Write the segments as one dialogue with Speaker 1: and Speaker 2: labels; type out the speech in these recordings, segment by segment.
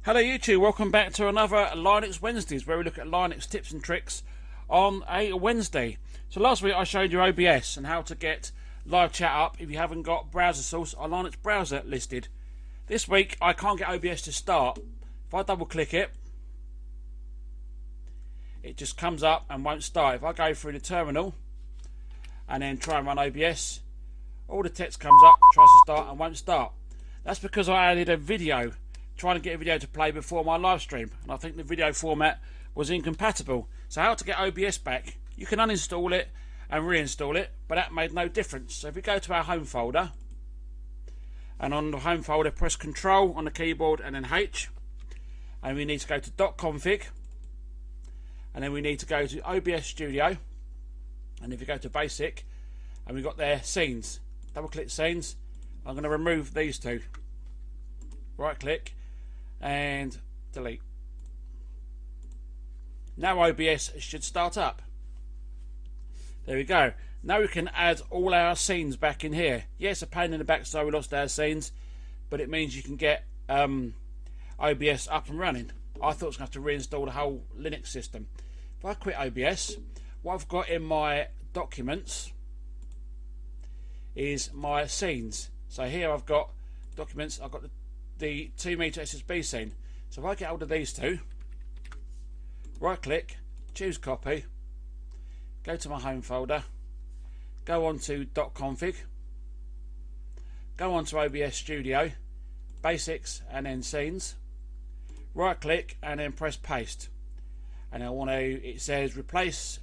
Speaker 1: Hello YouTube, welcome back to another Linux Wednesdays where we look at Linux tips and tricks on a Wednesday. So last week I showed you OBS and how to get live chat up if you haven't got browser source or Linux browser listed. This week I can't get OBS to start. If I double click it, it just comes up and won't start. If I go through the terminal and then try and run OBS, all the text comes up, tries to start and won't start. That's because I added a video, trying to get a video to play before my live stream, and I think the video format was incompatible. So how to get OBS back? You can uninstall it and reinstall it, but that made no difference. So if we go to our home folder, and on the home folder press Control on the keyboard and then H, and we need to go to .config, and then we need to go to OBS Studio, and if you go to Basic, and we've got there Scenes, double click Scenes. I'm going to remove these two. Right click and delete. Now OBS should start up. There we go. Now we can add all our scenes back in here. Yes, a pain in the backside we lost our scenes, but it means you can get OBS up and running. I thought I was going to have to reinstall the whole Linux system. If I quit OBS, what I've got in my documents is my scenes. So here I've got documents, I've got the 2 meter SSB scene. So if I get hold of these two, right click, choose copy, go to my home folder, go on to .config, go on to OBS Studio, Basics and then Scenes, right click and then press paste. And I want to, it says replace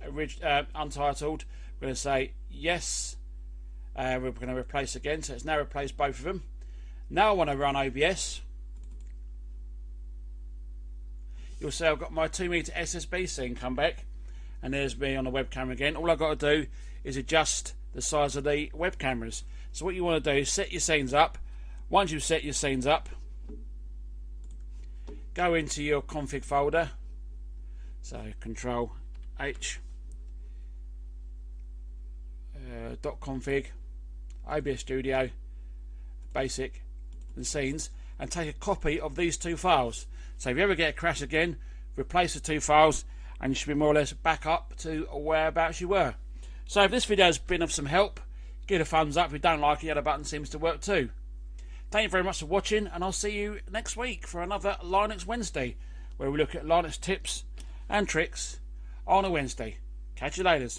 Speaker 1: untitled, we're going to say yes, we're going to replace again, so it's now replaced both of them. Now I want to run OBS. You'll see I've got my 2 meter SSB scene come back, and there's me on the webcam again. All I've got to do is adjust the size of the web cameras. So what you want to do is set your scenes up. Once you've set your scenes up, go into your config folder. So Control H, .config, OBS Studio, Basic and Scenes, and take a copy of these two files. So if you ever get a crash again, replace the two files and you should be more or less back up to whereabouts you were. So if this video has been of some help, give it a thumbs up. If you don't like it, the other button seems to work too. Thank you very much for watching, and I'll see you next week for another Linux Wednesday where we look at Linux tips and tricks on a Wednesday. Catch you later.